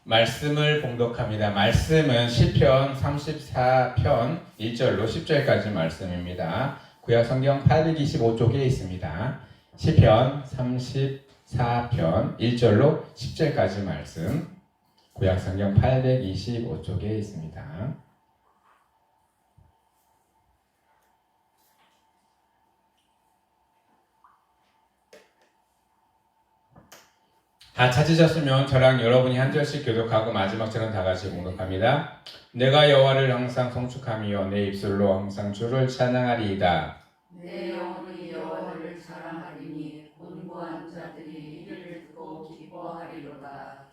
말씀을 봉독합니다. 말씀은 시편 34편 1절로 10절까지 말씀입니다. 구약 성경 825쪽에 있습니다. 시편 34편 1절로 10절까지 말씀, 구약 성경 825쪽에 있습니다. 다 찾으셨으면 저랑 여러분이 한 절씩 교독하고 마지막처럼 다 같이 봉독합니다. 내가 여호와를 항상 성축하며 내 입술로 항상 주를 찬양하리이다. 내 영혼이 여호와를 사랑하리니 곤고한 자들이 이를 듣고 기뻐하리로다.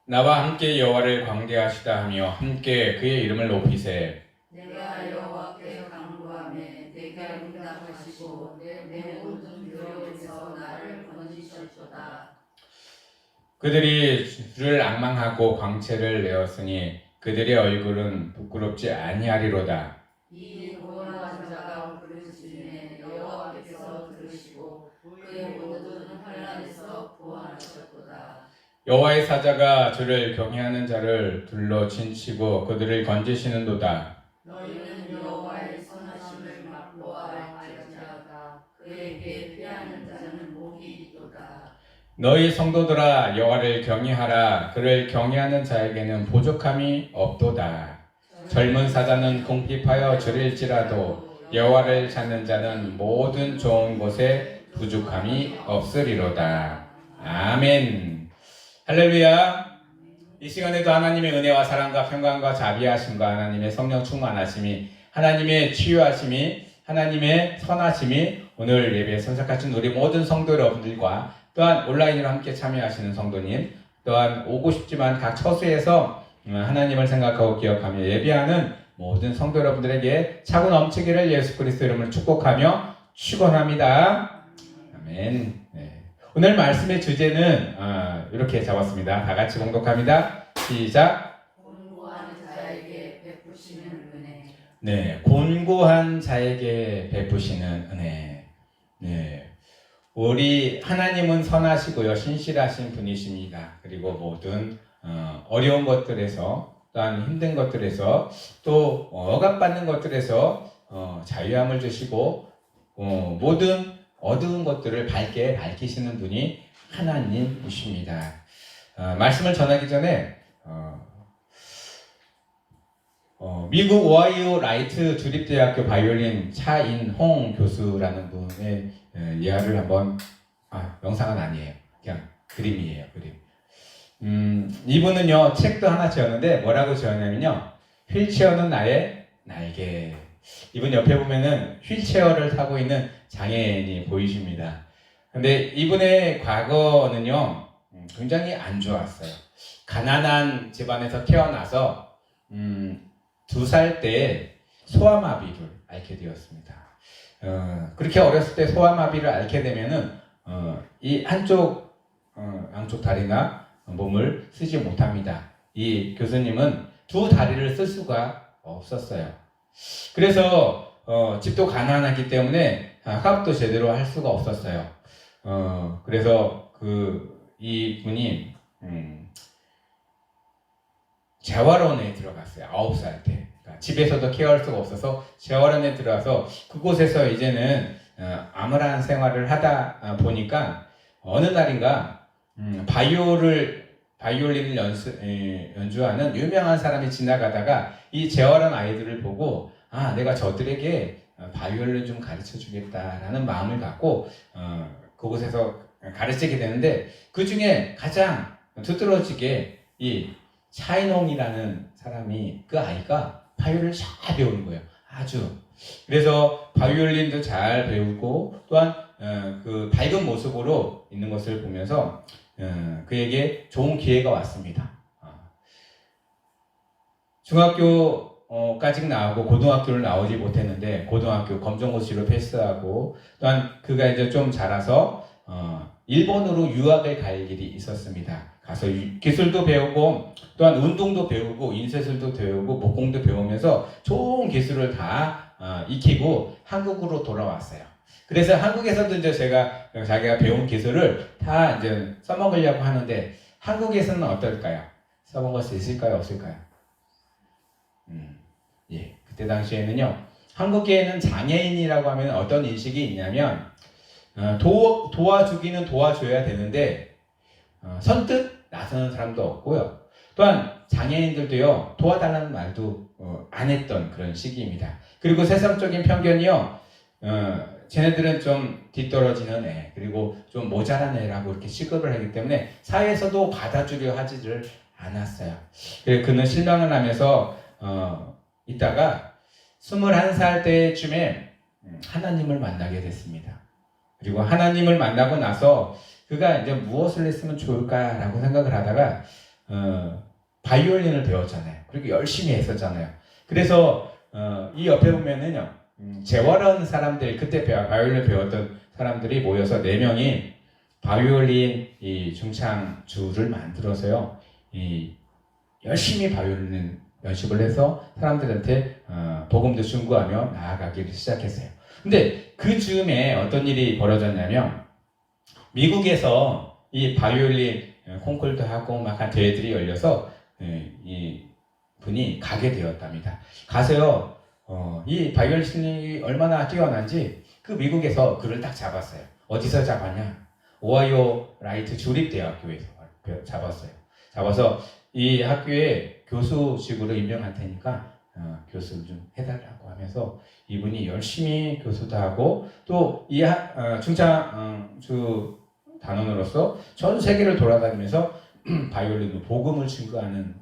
나와 함께 여호와를 광대하시다 하며 함께 그의 이름을 높이세. 내가 여호와께 간구하매 내게 응답하시고 내 모든 두려움에서 나를 건지셨도다. 그들이 주를 앙망하고 광채를 내었으니 그들의 얼굴은 부끄럽지 아니하리로다. 이 고난한 자가 부르짖으매 여호와께서 들으시고 그의 모든 환난에서 구원하셨도다. 여호와의 사자가 주를 경외하는 자를 둘러 진치고 그들을 건지시는도다. 너희는 여호와의 선하심을 맛보아 알지어다. 그에게 피하는 자는 복이 있도다. 너희 성도들아 여호와를 경외하라. 그를 경외하는 자에게는 부족함이 없도다. 젊은 사자는 궁핍하여 줄일지라도 여호와를 찾는 자는 모든 좋은 것에 부족함이 없으리로다. 아멘. 할렐루야. 이 시간에도 하나님의 은혜와 사랑과 평강과 자비하심과 하나님의 성령 충만하심이, 하나님의 치유하심이, 하나님의 선하심이 오늘 예배에 참석하신 우리 모든 성도 여러분들과 또한 온라인으로 함께 참여하시는 성도님, 또한 오고 싶지만 각 처소에서 하나님을 생각하고 기억하며 예배하는 모든 성도 여러분들에게 차고 넘치기를 예수 그리스도 이름으로 축복하며 축원합니다. 아멘. 네. 오늘 말씀의 주제는 이렇게 잡았습니다. 다 같이 봉독합니다. 시작. 곤고한 자에게 베푸시는 은혜. 네, 곤고한 자에게 베푸시는 은혜. 네. 우리 하나님은 선하시고요, 신실하신 분이십니다. 그리고 모든 어려운 것들에서, 또한 힘든 것들에서, 또 억압받는 것들에서 자유함을 주시고 모든 어두운 것들을 밝게 밝히시는 분이 하나님이십니다. 말씀을 전하기 전에 미국 오하이오 라이트 주립대학교 바이올린 차인홍 교수라는 분의 예화를 한번, 영상은 아니에요. 그냥 그림이에요, 그림. 이분은요, 책도 하나 지었는데 뭐라고 지었냐면요, 휠체어는 나의 날개. 이분 옆에 보면은 휠체어를 타고 있는 장애인이 보이십니다. 근데 이분의 과거는요, 굉장히 안 좋았어요. 가난한 집안에서 태어나서 2살 때 소아마비를 앓게 되었습니다. 그렇게 어렸을 때 소아마비를 앓게 되면은 이 양쪽 다리나 몸을 쓰지 못합니다. 이 교수님은 2 다리를 쓸 수가 없었어요. 그래서 집도 가난하기 때문에 학업도 제대로 할 수가 없었어요. 그래서 이 분이 재활원에 들어갔어요. 9살 때. 그러니까 집에서도 케어할 수가 없어서 재활원에 들어가서 그곳에서 이제는 암울한 생활을 하다 보니까 어느 날인가 바이올린을 연주하는 유명한 사람이 지나가다가 이 재활원 아이들을 보고 내가 저들에게 바이올린 좀 가르쳐 주겠다라는 마음을 갖고 그곳에서 가르치게 되는데, 그 중에 가장 두드러지게 이 차인홍이라는 사람이, 그 아이가 바이올린을 잘 배우는 거예요. 아주. 그래서 바이올린도 잘 배우고 또한 그 밝은 모습으로 있는 것을 보면서 그에게 좋은 기회가 왔습니다. 중학교까지 나오고 고등학교를 나오지 못했는데 고등학교 검정고시로 패스하고, 또한 그가 이제 좀 자라서 일본으로 유학을 갈 일이 있었습니다. 가서 기술도 배우고 또한 운동도 배우고 인쇄술도 배우고 목공도 배우면서 좋은 기술을 다 익히고 한국으로 돌아왔어요. 그래서 한국에서도 이제 자기가 배운 기술을 다 이제 써먹으려고 하는데, 한국에서는 어떨까요? 써본 것이 있을까요? 없을까요? 예, 그때 당시에는요, 한국에는 장애인이라고 하면 어떤 인식이 있냐면, 도와주기는 도와줘야 되는데, 선뜻 나서는 사람도 없고요. 또한 장애인들도요, 도와달라는 말도 안 했던 그런 시기입니다. 그리고 세상적인 편견이요, 쟤네들은 좀 뒤떨어지는 애, 그리고 좀 모자란 애라고 이렇게 취급을 하기 때문에 사회에서도 받아주려 하지를 않았어요. 그래서 그는 실망을 하면서 있다가 21살 때쯤에 하나님을 만나게 됐습니다. 그리고 하나님을 만나고 나서 그가 이제 무엇을 했으면 좋을까라고 생각을 하다가 바이올린을 배웠잖아요. 그리고 열심히 했었잖아요. 그래서 이 옆에 보면은요, 재활원 사람들, 그때 바이올린 배웠던 사람들이 모여서 4명이 바이올린 이 중창주를 만들어서요, 열심히 바이올린 연습을 해서 사람들한테 복음도 중구하며 나아가기를 시작했어요. 근데 그 즈음에 어떤 일이 벌어졌냐면, 미국에서 이 바이올린 콩쿨도 하고 막 한 대회들이 열려서 이 분이 가게 되었답니다. 가서요, 이 바이올린이 얼마나 뛰어난지 그 미국에서 그를 딱 잡았어요. 어디서 잡았냐? 오하이오 라이트 주립대학교에서 잡았어요. 잡아서 이 학교에 교수직으로 임명할 테니까 교수를 좀 해달라고 하면서 이분이 열심히 교수도 하고 또 이 중창주 단원으로서 전 세계를 돌아다니면서 바이올린으로 복음을 증거하는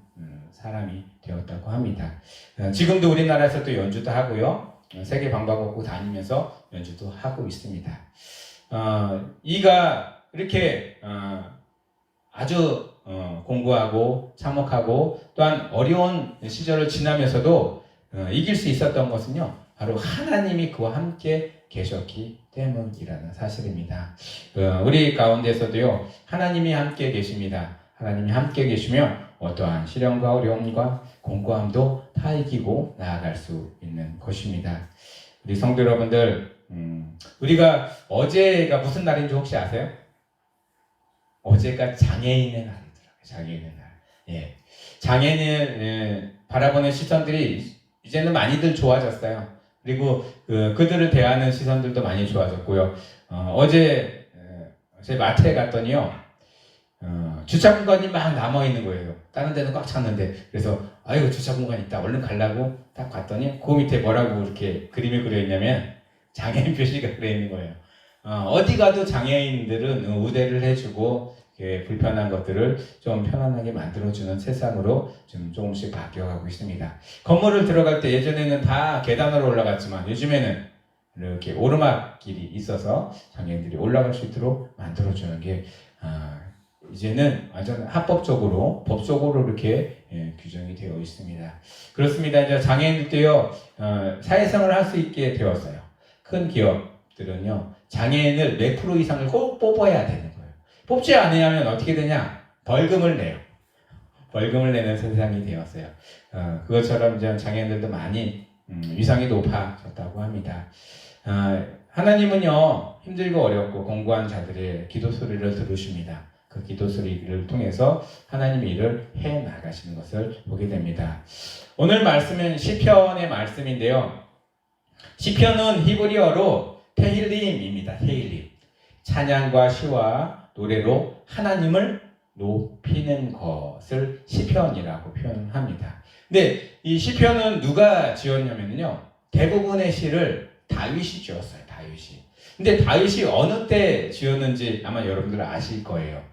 사람이 되었다고 합니다. 지금도 우리나라에서 또 연주도 하고요. 세계 방방곡곡 다니면서 연주도 하고 있습니다. 이가 이렇게 아주 공부하고 참혹하고 또한 어려운 시절을 지나면서도 이길 수 있었던 것은요, 바로 하나님이 그와 함께 계셨기 때문이라는 사실입니다. 우리 가운데서도요, 하나님이 함께 계십니다. 하나님이 함께 계시며 어떠한 시련과 어려움과 공고함도 다 이기고 나아갈 수 있는 것입니다. 우리 성도 여러분들, 우리가 어제가 무슨 날인지 혹시 아세요? 어제가 장애인의 날이더라고요. 장애인의 날. 예. 장애인을 바라보는 시선들이 이제는 많이들 좋아졌어요. 그리고 그들을 대하는 시선들도 많이 좋아졌고요. 어제 제 마트에 갔더니요, 주차 공간이 막 남아 있는 거예요. 다른 데는 꽉 찼는데. 그래서 아이고, 주차 공간 있다, 얼른 가려고 딱 봤더니 그 밑에 뭐라고 이렇게 그림이 그려 있냐면 장애인 표시가 그려 있는 거예요. 어디 가도 장애인들은 우대를 해주고 불편한 것들을 좀 편안하게 만들어주는 세상으로 좀 조금씩 바뀌어가고 있습니다. 건물을 들어갈 때 예전에는 다 계단으로 올라갔지만 요즘에는 이렇게 오르막길이 있어서 장애인들이 올라갈 수 있도록 만들어주는 게 이제는 완전 합법적으로, 법적으로 이렇게 규정이 되어 있습니다. 그렇습니다. 이제 장애인들도요, 사회생활을 할 수 있게 되었어요. 큰 기업들은요, 장애인을 몇 프로 이상을 꼭 뽑아야 되는 거예요. 뽑지 않으면 어떻게 되냐? 벌금을 내요. 벌금을 내는 세상이 되었어요. 그것처럼 이제 장애인들도 많이 위상이 높아졌다고 합니다. 하나님은요, 힘들고 어렵고 공고한 자들의 기도 소리를 들으십니다. 그 기도 소리를 통해서 하나님의 일을 해 나가시는 것을 보게 됩니다. 오늘 말씀은 시편의 말씀인데요. 시편은 히브리어로 테힐림입니다. 테힐림. 찬양과 시와 노래로 하나님을 높이는 것을 시편이라고 표현합니다. 근데 이 시편은 누가 지었냐면요, 대부분의 시를 다윗이 지었어요. 다윗이. 근데 다윗이 어느 때 지었는지 아마 여러분들 아실 거예요.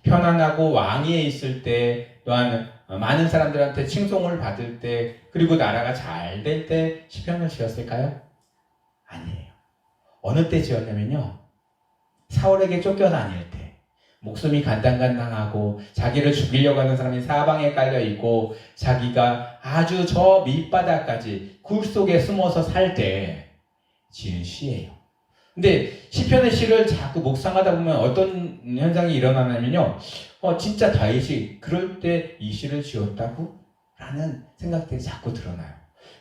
편안하고 왕위에 있을 때, 또한 많은 사람들한테 칭송을 받을 때, 그리고 나라가 잘 될 때 시편을 지었을까요? 아니에요. 어느 때 지었냐면요, 사울에게 쫓겨다닐 때, 목숨이 간당간당하고 자기를 죽이려고 하는 사람이 사방에 깔려있고 자기가 아주 저 밑바닥까지 굴 속에 숨어서 살 때 지은 시예요. 근데 시편의 시를 자꾸 묵상하다 보면 어떤 현상이 일어나냐면요, 진짜 다윗이 그럴 때 이 시를 지었다고? 라는 생각들이 자꾸 드러나요.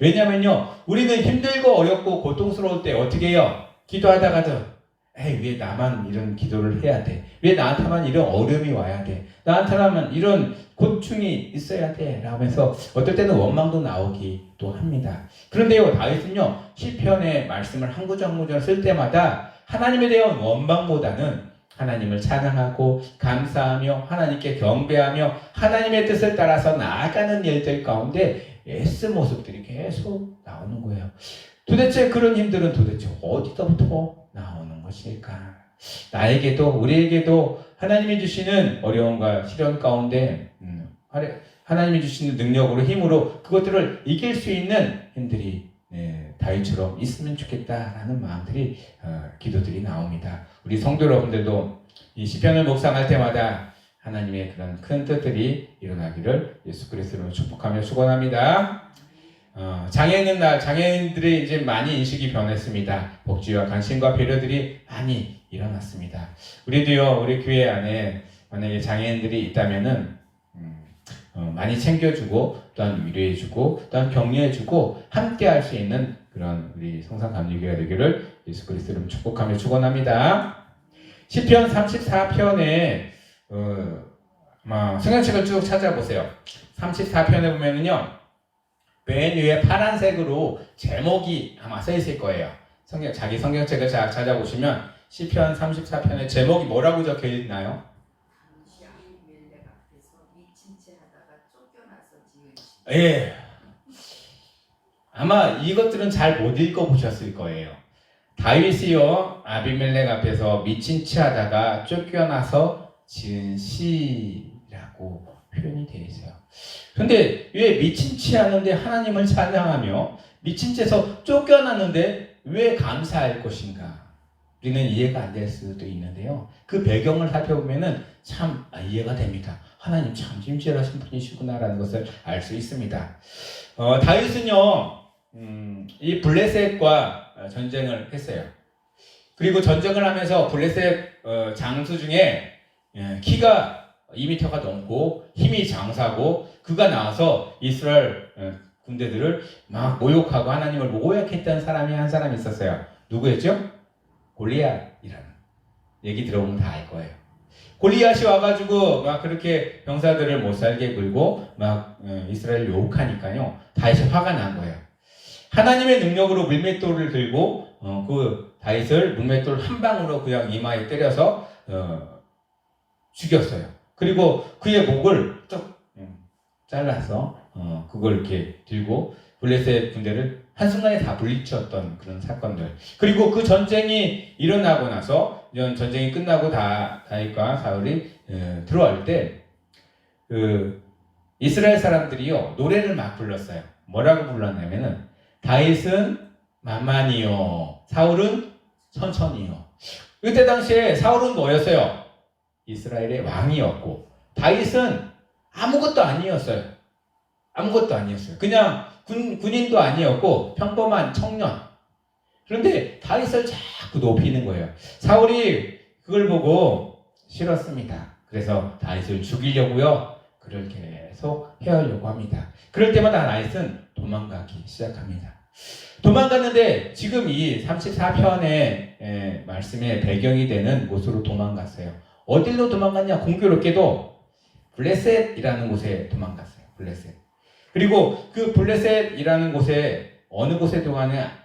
왜냐면요, 우리는 힘들고 어렵고 고통스러울 때 어떻게 해요? 기도하다가도 에이, 왜 나만 이런 기도를 해야 돼? 왜 나한테만 이런 어려움이 와야 돼? 나한테만 이런 고충이 있어야 돼? 라면서 어떨 때는 원망도 나오기도 합니다. 그런데요, 다윗은요, 시편의 말씀을 한 구절 한 구절 쓸 때마다 하나님에 대한 원망보다는 하나님을 찬양하고 감사하며 하나님께 경배하며 하나님의 뜻을 따라서 나아가는 일들 가운데 애쓰 모습들이 계속 나오는 거예요. 도대체 그런 힘들은 도대체 어디서부터 나오는 것일까? 나에게도 우리에게도 하나님이 주시는 어려움과 시련 가운데 하나님이 주시는 능력으로 힘으로 그것들을 이길 수 있는 힘들이 다윗처럼 있으면 좋겠다라는 마음들이 기도들이 나옵니다. 우리 성도 여러분들도 이 시편을 묵상할 때마다 하나님의 그런 큰 뜻들이 일어나기를 예수 그리스도로 축복하며 축원합니다. 장애인 날 장애인들이 이제 많이 인식이 변했습니다. 복지와 관심과 배려들이 많이 일어났습니다. 우리도요, 우리 교회 안에 만약에 장애인들이 있다면은 많이 챙겨주고 또한 위로해주고 또한 격려해주고 함께 할 수 있는 그런 우리 성산감리교회가 되기를 예수 그리스도로 축복하며 축원합니다. 시편 34편에 성경책을 쭉 찾아보세요. 34편에 보면은요, 맨 위에 파란색으로 제목이 아마 써 있을 거예요. 자기 성경책을 잘 찾아보시면 시편 34편의 제목이 뭐라고 적혀 있나요? 예. 아마 이것들은 잘 못 읽어보셨을 거예요. 다윗이요, 아비멜렉 앞에서 미친 채 하다가 쫓겨나서 지은 시라고 표현이 되어 있어요. 그런데 왜 미친 채 하는데 하나님을 찬양하며 미친 채에서 쫓겨났는데 왜 감사할 것인가? 우리는 이해가 안 될 수도 있는데요. 그 배경을 살펴보면은 참 이해가 됩니다. 하나님 참 진실하신 분이시구나라는 것을 알 수 있습니다. 다윗은요, 이 블레셋과 전쟁을 했어요. 그리고 전쟁을 하면서 블레셋 장수 중에 키가 2m가 넘고 힘이 장사고 그가 나와서 이스라엘 군대들을 막 모욕하고 하나님을 모욕했던 사람이 한 사람이 있었어요. 누구였죠? 골리앗이라는 얘기 들어보면 다 알 거예요. 골리앗이 와가지고 막 그렇게 병사들을 못 살게 굴고 막 이스라엘을 욕하니까요, 다윗이 화가 난 거예요. 하나님의 능력으로 물맷돌을 들고 그 다윗을 물맷돌 한 방으로 그냥 이마에 때려서 죽였어요. 그리고 그의 목을 쭉 잘라서 그걸 이렇게 들고 블레셋 군대를 한순간에 다 물리쳤던 그런 사건들. 그리고 그 전쟁이 일어나고 나서 전쟁이 끝나고 다윗과 사울이 들어갈 때 이스라엘 사람들이요, 노래를 막 불렀어요. 뭐라고 불렀냐면은 다윗은 만만히요, 사울은 천천히요. 그때 당시에 사울은 뭐였어요? 이스라엘의 왕이었고 자윗은 아무것도 아니었어요. 아무것도 아니었어요. 그냥 군인도 아니었고 평범한 청년. 그런데 다윗을 자꾸 높이는 거예요. 사울이 그걸 보고 싫었습니다. 그래서 다윗을 죽이려고요, 그를 계속 해하려고 합니다. 그럴 때마다 다윗은 도망가기 시작합니다. 도망갔는데 지금 이 34편의 말씀의 배경이 되는 곳으로 도망갔어요. 어디로 도망갔냐? 공교롭게도 블레셋이라는 곳에 도망갔어요. 블레셋. 그리고 그 블레셋이라는 곳에 어느 곳에 도망가냐?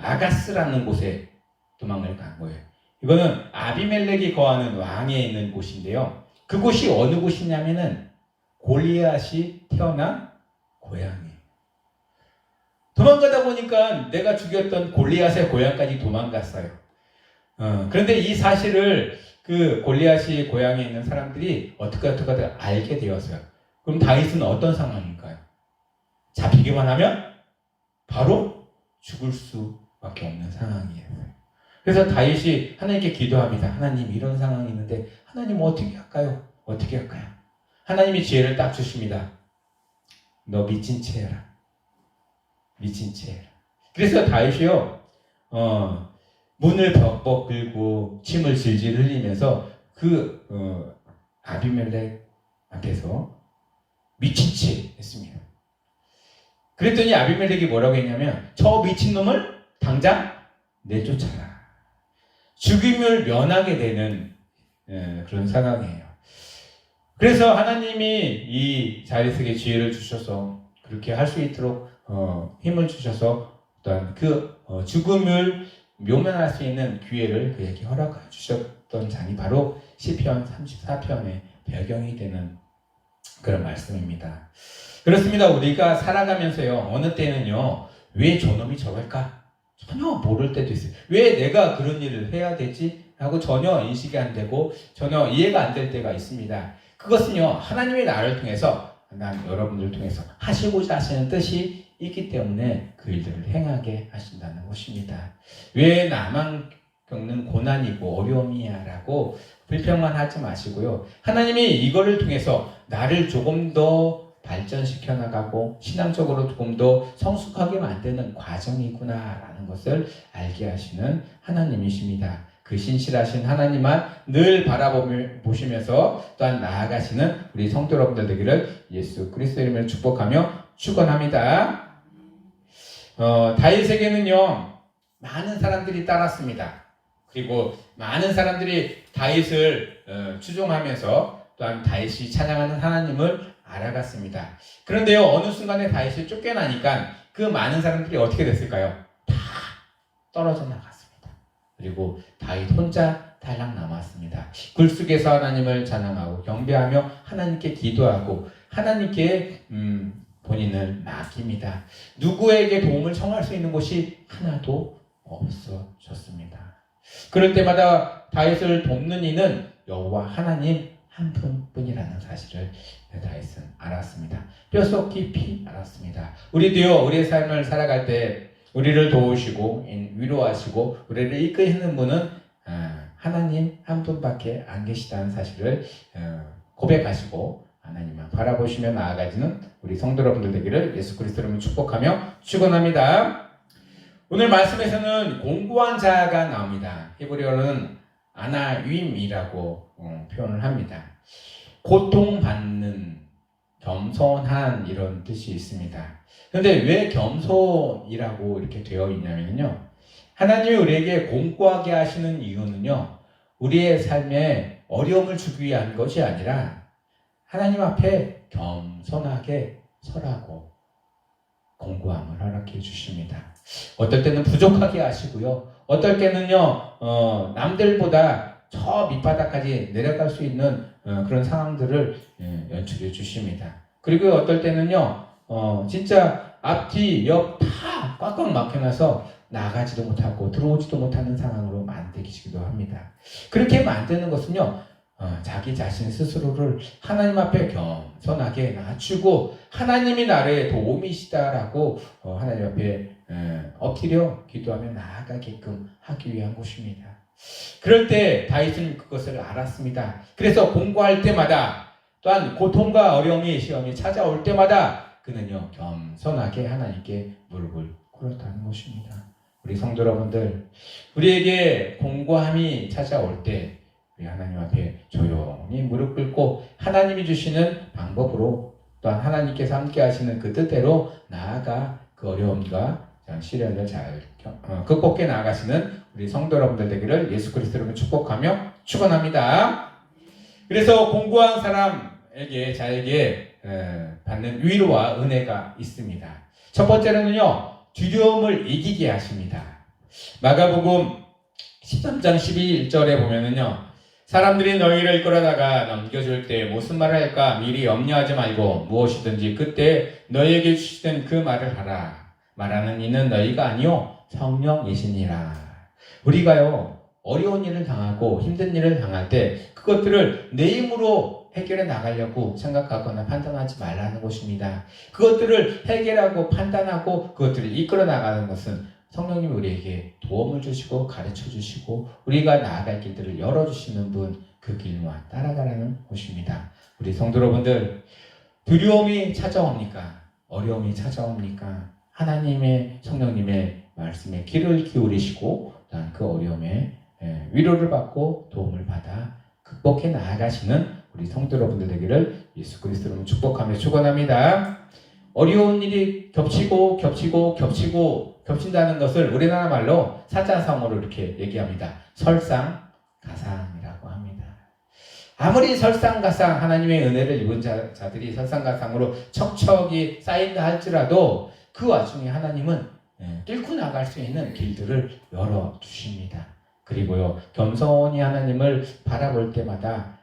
아가스라는 곳에 도망을 간 거예요. 이거는 아비멜렉이 거하는 왕에 있는 곳인데요. 그곳이 어느 곳이냐면은 골리앗이 태어난 고향이에요. 도망가다 보니까 내가 죽였던 골리앗의 고향까지 도망갔어요. 그런데 이 사실을 그 골리앗이 고향에 있는 사람들이 어떻게 알게 되었어요. 그럼 다윗은 어떤 상황일까요? 잡히기만 하면 바로 죽을 수밖에 없는 상황이에요. 그래서 다윗이 하나님께 기도합니다. 하나님, 이런 상황이 있는데 하나님 어떻게 할까요? 어떻게 할까요? 하나님이 지혜를 딱 주십니다. 너 미친 채 해라. 미친 채 해라. 그래서 다윗이요, 문을 벅벅 긁고 침을 질질 흘리면서 그 아비멜렉 앞에서 미친 채 했습니다. 그랬더니 아비멜렉이 뭐라고 했냐면 저 미친놈을 당장 내쫓아라. 죽임을 면하게 되는 그런 상황이에요. 그래서 하나님이 이 자리석에 지혜를 주셔서 그렇게 할 수 있도록 힘을 주셔서 어떤 그 죽음을 묘면할 수 있는 기회를 그에게 허락해 주셨던 장이 바로 시편 34편의 배경이 되는 그런 말씀입니다. 그렇습니다. 우리가 살아가면서요, 어느 때는요, 왜 저놈이 저럴까? 전혀 모를 때도 있어요. 왜 내가 그런 일을 해야 되지? 하고 전혀 인식이 안 되고 전혀 이해가 안 될 때가 있습니다. 그것은요, 하나님이 나를 통해서, 난 여러분들을 통해서 하시고자 하시는 뜻이 있기 때문에 그 일들을 행하게 하신다는 것입니다. 왜 나만 겪는 고난이고 어려움이야 라고 불평만 하지 마시고요, 하나님이 이거를 통해서 나를 조금 더 발전시켜 나가고 신앙적으로 조금 더 성숙하게 만드는 과정이구나 라는 것을 알게 하시는 하나님이십니다. 그 신실하신 하나님만 늘 바라보시면서 또한 나아가시는 우리 성도 여러분들 되기를 예수 그리스도 이름으로 축복하며 축원합니다. 다윗에게는요, 많은 사람들이 따랐습니다. 그리고 많은 사람들이 다윗을 추종하면서 또한 다윗이 찬양하는 하나님을 알아갔습니다. 그런데요, 어느 순간에 다윗이 쫓겨나니까 그 많은 사람들이 어떻게 됐을까요? 다 떨어져 나갔습니다. 그리고 다윗 혼자 달랑 남았습니다. 굴속에서 하나님을 찬양하고 경배하며 하나님께 기도하고 하나님께 본인을 맡깁니다. 누구에게 도움을 청할 수 있는 곳이 하나도 없어졌습니다. 그럴 때마다 다윗을 돕는 이는 여호와 하나님 한 분뿐이라는 사실을 다윗은 알았습니다. 뼛속 깊이 알았습니다. 우리도요, 우리의 삶을 살아갈 때 우리를 도우시고 위로하시고 우리를 이끄시는 분은 하나님 한 분밖에 안 계시다는 사실을 고백하시고 하나님만 바라보시며 나아가지는 우리 성도 여러분들 되기를 예수 그리스도로 축복하며 축원합니다. 오늘 말씀에서는 공고한 자가 나옵니다. 히브리어로는 아나윈이라고 표현을 합니다. 고통받는, 겸손한 이런 뜻이 있습니다. 그런데 왜 겸손이라고 이렇게 되어 있냐면요, 하나님이 우리에게 공고하게 하시는 이유는요, 우리의 삶에 어려움을 주기 위한 것이 아니라 하나님 앞에 겸손하게 서라고 공고함을 허락해 주십니다. 어떨 때는 부족하게 하시고요, 어떨 때는요, 남들보다 저 밑바닥까지 내려갈 수 있는 그런 상황들을 연출해 주십니다. 그리고 어떨 때는요, 진짜 앞뒤 옆 다 꽉꽉 막혀놔서 나가지도 못하고 들어오지도 못하는 상황으로 만드시기도 합니다. 그렇게 만드는 것은요, 자기 자신 스스로를 하나님 앞에 겸손하게 낮추고 하나님이 나의 도움이시다라고 하나님 앞에 엎드려 기도하며 나아가게끔 하기 위한 것입니다. 그럴 때 다윗은 그것을 알았습니다. 그래서 공고할 때마다 또한 고통과 어려움이 시험이 찾아올 때마다 그는요, 겸손하게 하나님께 무릎을 꿇었다는 것입니다. 우리 성도 여러분들, 우리에게 공고함이 찾아올 때 우리 하나님 앞에 조용히 무릎 꿇고 하나님이 주시는 방법으로 또한 하나님께서 함께 하시는 그 뜻대로 나아가 그 어려움과 시련을 잘 극복해 나아가시는 우리 성도 여러분들 되기를 예수 그리스도로 축복하며 축원합니다. 그래서 공고한 사람에게 자에게 받는 위로와 은혜가 있습니다. 첫 번째로는요, 두려움을 이기게 하십니다. 마가복음 13장 12절에 보면은요, 사람들이 너희를 끌어다가 넘겨줄 때 무슨 말을 할까 미리 염려하지 말고 무엇이든지 그때 너희에게 주시던 그 말을 하라. 말하는 이는 너희가 아니요 성령이시니라. 우리가요, 어려운 일을 당하고 힘든 일을 당할 때 그것들을 내 힘으로 해결해 나가려고 생각하거나 판단하지 말라는 것입니다. 그것들을 해결하고 판단하고 그것들을 이끌어 나가는 것은 성령님이 우리에게 도움을 주시고 가르쳐 주시고 우리가 나아갈 길들을 열어주시는 분, 그 길만 따라가라는 것입니다. 우리 성도 여러분들, 두려움이 찾아옵니까? 어려움이 찾아옵니까? 하나님의 성령님의 말씀에 귀를 기울이시고 그 어려움에 위로를 받고 도움을 받아 극복해 나아가시는 우리 성도 여러분들 되기를 예수 그리스도로 축복하며 축원합니다. 어려운 일이 겹치고 겹친다는 것을 우리나라 말로 사자성어로 이렇게 얘기합니다. 설상가상이라고 합니다. 아무리 설상가상 하나님의 은혜를 입은 자들이 설상가상으로 척척이 쌓인다 할지라도 그 와중에 하나님은 뚫고 나갈 수 있는 길들을 열어주십니다. 그리고요, 겸손히 하나님을 바라볼 때마다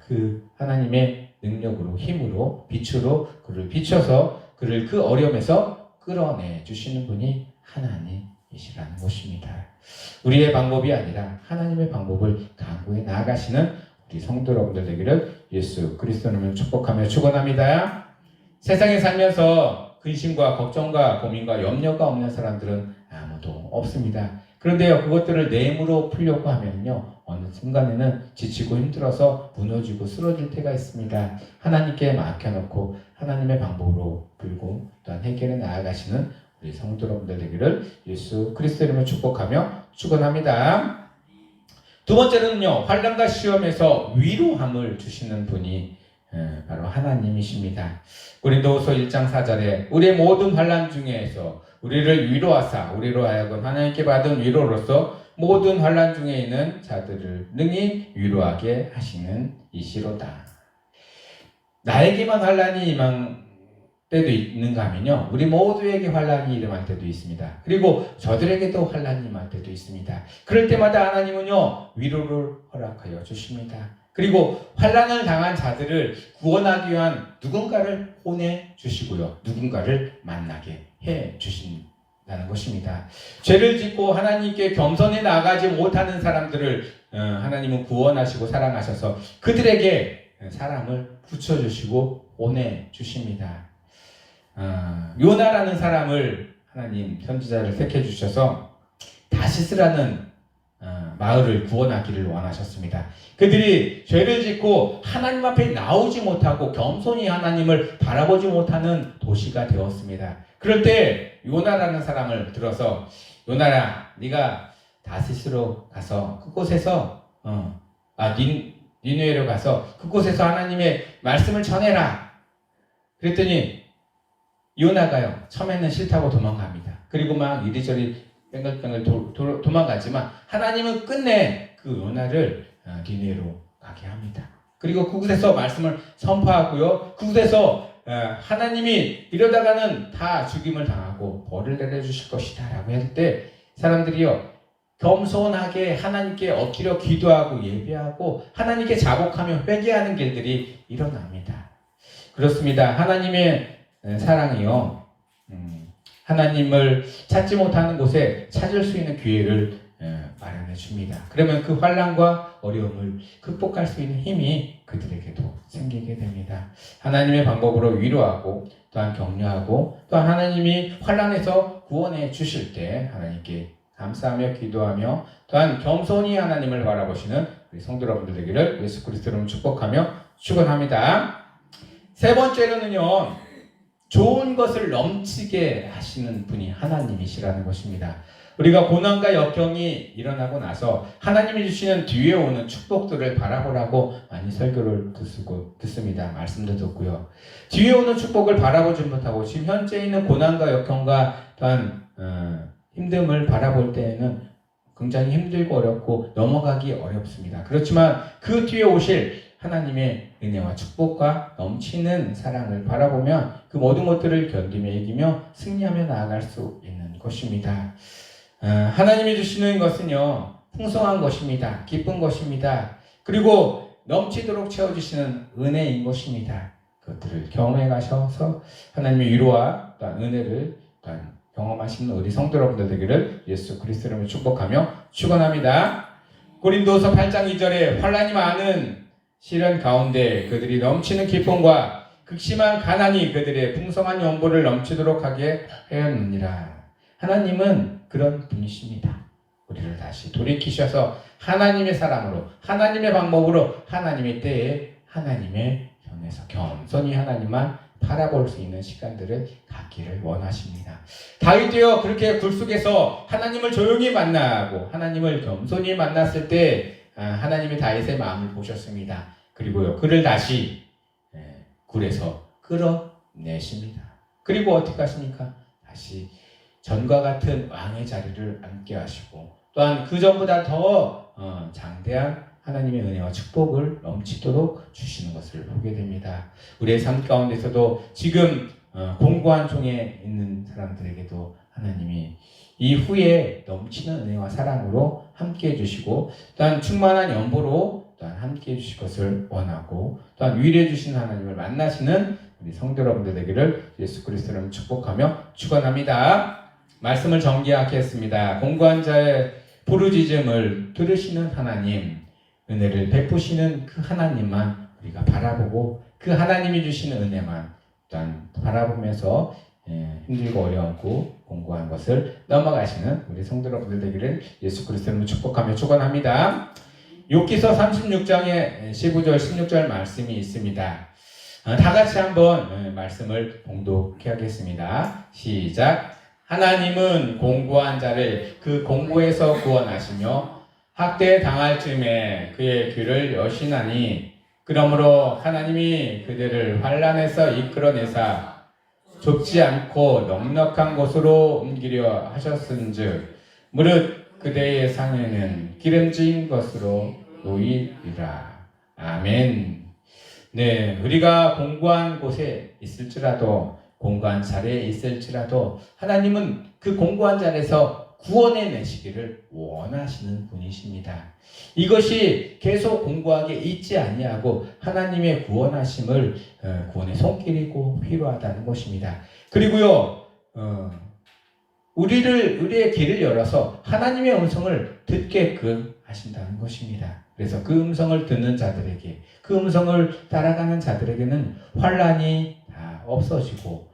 그 하나님의 능력으로, 힘으로, 빛으로 그를 비춰서 그를 그 어려움에서 끌어내 주시는 분이 하나님이시라는 것입니다. 우리의 방법이 아니라 하나님의 방법을 강구해 나아가시는 우리 성도 여러분들 되기를 예수 그리스도의 이름으로 축복하며 축원합니다. 세상에 살면서 근심과 걱정과 고민과 염려가 없는 사람들은 아무도 없습니다. 그런데요, 그것들을 내 힘으로 풀려고 하면요, 어느 순간에는 지치고 힘들어서 무너지고 쓰러질 때가 있습니다. 하나님께 맡겨놓고 하나님의 방법으로 풀고 또한 해결해 나아가시는 우리 성도 여러분들 되기를 예수 그리스도의 이름으로 축복하며 축원합니다. 두 번째는요, 환난과 시험에서 위로함을 주시는 분이 바로 하나님이십니다. 고린도후서 1장 4절에 우리의 모든 환난 중에서 우리를 위로하사 우리로 하여금 하나님께 받은 위로로서 모든 환난 중에 있는 자들을 능히 위로하게 하시는 이시로다. 나에게만 환난이 임한 때도 있는가 하면요, 우리 모두에게 환난이 임할 때도 있습니다. 그리고 저들에게도 환난이 임할 때도 있습니다. 그럴 때마다 하나님은요, 위로를 허락하여 주십니다. 그리고 환난을 당한 자들을 구원하기 위한 누군가를 보내 주시고요, 누군가를 만나게 해 주신다는 것입니다. 죄를 짓고 하나님께 겸손히 나아가지 못하는 사람들을 하나님은 구원하시고 사랑하셔서 그들에게 사람을 붙여주시고 보내 주십니다. 요나라는 사람을 하나님 선지자를 택해 주셔서 다시스라는 마을을 구원하기를 원하셨습니다. 그들이 죄를 짓고 하나님 앞에 나오지 못하고 겸손히 하나님을 바라보지 못하는 도시가 되었습니다. 그럴 때 요나라는 사람을 들어서, 요나라, 네가 다시스로 가서 그곳에서 니느웨로 가서 그곳에서 하나님의 말씀을 전해라. 그랬더니 요나가요, 처음에는 싫다고 도망갑니다. 그리고 막 이리저리 뺑글뺑글 도망가지만 하나님은 끝내 그 요나를 니느웨로 가게 합니다. 그리고 그곳에서 말씀을 선포하고요, 그곳에서 하나님이 이러다가는 다 죽임을 당하고 벌을 내려주실 것이다 라고 할 때 사람들이요, 겸손하게 하나님께 엎드려 기도하고 예배하고 하나님께 자복하며 회개하는 길들이 일어납니다. 그렇습니다. 하나님의 사랑이요, 하나님을 찾지 못하는 곳에 찾을 수 있는 기회를 마련해 줍니다. 그러면 그 환난과 어려움을 극복할 수 있는 힘이 그들에게도 생기게 됩니다. 하나님의 방법으로 위로하고 또한 격려하고 또한 하나님이 환난에서 구원해 주실 때 하나님께 감사하며 기도하며 또한 겸손히 하나님을 바라보시는 우리 성도 여러분들 되기를 예수 그리스도로 축복하며 축원합니다. 세 번째로는요, 좋은 것을 넘치게 하시는 분이 하나님이시라는 것입니다. 우리가 고난과 역경이 일어나고 나서 하나님이 주시는 뒤에 오는 축복들을 바라보라고 많이 설교를 듣습니다. 말씀도 듣고요. 뒤에 오는 축복을 바라보지 못하고 지금 현재 있는 고난과 역경과 또한 힘듦을 바라볼 때에는 굉장히 힘들고 어렵고 넘어가기 어렵습니다. 그렇지만 그 뒤에 오실 하나님의 은혜와 축복과 넘치는 사랑을 바라보면 그 모든 것들을 견디며 이기며 승리하며 나아갈 수 있는 것입니다. 하나님이 주시는 것은요, 풍성한 것입니다. 기쁜 것입니다. 그리고 넘치도록 채워주시는 은혜인 것입니다. 그것들을 경험해 가셔서 하나님의 위로와 또한 은혜를 또한 경험하시는 우리 성도 여러분들 되기를 예수 그리스도로 이름으로 축복하며 축원합니다. 고린도서 8장 2절에 환난이 많은 시련 가운데 그들이 넘치는 기쁨과 극심한 가난이 그들의 풍성한 연보를 넘치도록 하게 하였느니라. 하나님은 그런 분이십니다. 우리를 다시 돌이키셔서 하나님의 사랑으로, 하나님의 방법으로, 하나님의 때에 하나님의 편에서 겸손히 하나님만 바라볼 수 있는 시간들을 갖기를 원하십니다. 다윗이요, 그렇게 굴 속에서 하나님을 조용히 만나고 하나님을 겸손히 만났을 때 하나님이 다윗의 마음을 보셨습니다. 그리고요, 그를 다시 굴에서 끌어내십니다. 그리고 어떻게 하십니까? 다시 전과 같은 왕의 자리를 앉게 하시고 또한 그 전보다 더 장대한 하나님의 은혜와 축복을 넘치도록 주시는 것을 보게 됩니다. 우리의 삶 가운데서도 지금 공고한 종에 있는 사람들에게도 하나님이 이후에 넘치는 은혜와 사랑으로 함께해 주시고 또한 충만한 연보로 또한 함께해 주실 것을 원하고 또한 위로해 주시는 하나님을 만나시는 우리 성도 여러분들 되기를 예수 그리스도로 축복하며 축원합니다. 말씀을 정리하겠습니다. 공고한 자의 부르짖음을 들으시는 하나님, 은혜를 베푸시는 그 하나님만 우리가 바라보고 그 하나님이 주시는 은혜만 또한 바라보면서 힘들고 어려웠고 공고한 것을 넘어가시는 우리 성도 여러분들 되기를 예수 그리스도로 축복하며 축원합니다. 욥기서 36장에 15절 16절 말씀이 있습니다. 다 같이 한번 말씀을 봉독하겠습니다. 시작. 하나님은 공고한 자를 그 공고에서 구원하시며 학대 당할 즈음에 그의 귀를 여시나니 그러므로 하나님이 그들을 환난에서 이끌어내사 좁지 않고 넉넉한 곳으로 옮기려 하셨은즉 무릇 그대의 상에는 기름진 것으로 놓이리라. 아멘. 네, 우리가 공고한 곳에 있을지라도 공고한 자리에 있을지라도 하나님은 그 공고한 자리에서 구원해 내시기를 원하시는 분이십니다. 이것이 계속 공고하게 있지 아니하고 하나님의 구원하심을 구원의 손길이고 필요하다는 것입니다. 그리고요, 우리의 길을 열어서 하나님의 음성을 듣게끔 하신다는 것입니다. 그래서 그 음성을 듣는 자들에게, 그 음성을 따라가는 자들에게는 환난이 다 없어지고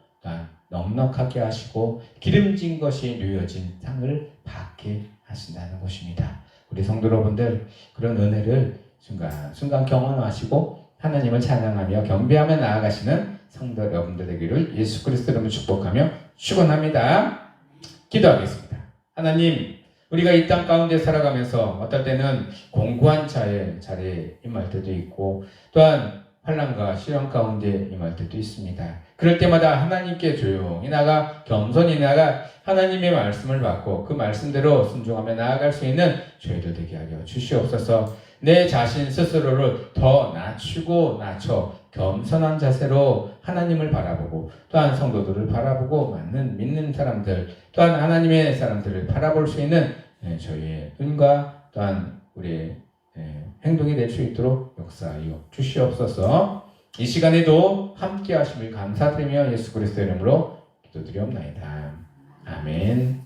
넉넉하게 하시고 기름진 것이 누여진 상을 받게 하신다는 것입니다. 우리 성도 여러분들 그런 은혜를 순간 경험하시고 하나님을 찬양하며 경배하며 나아가시는 성도 여러분들 되기를 예수 그리스도로 축복하며 축원합니다. 기도하겠습니다. 하나님, 우리가 이 땅 가운데 살아가면서 어떨 때는 공고한 자리에 임할 때도 있고 또한 환난과 시련 가운데 임할 때도 있습니다. 그럴 때마다 하나님께 조용히 나가 겸손히 나가 하나님의 말씀을 받고 그 말씀대로 순종하며 나아갈 수 있는 저희들 되게 하여 주시옵소서. 내 자신 스스로를 더 낮추고 낮춰 겸손한 자세로 하나님을 바라보고 또한 성도들을 바라보고 믿는 사람들 또한 하나님의 사람들을 바라볼 수 있는 저희의 눈과 또한 우리의 행동이 될 수 있도록 역사하여 주시옵소서. 이 시간에도 함께 하심을 감사드리며 예수 그리스도의 이름으로 기도드리옵나이다. 아멘.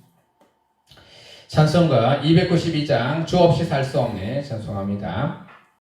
찬송가 292장 주 없이 살 수 없네 찬송합니다.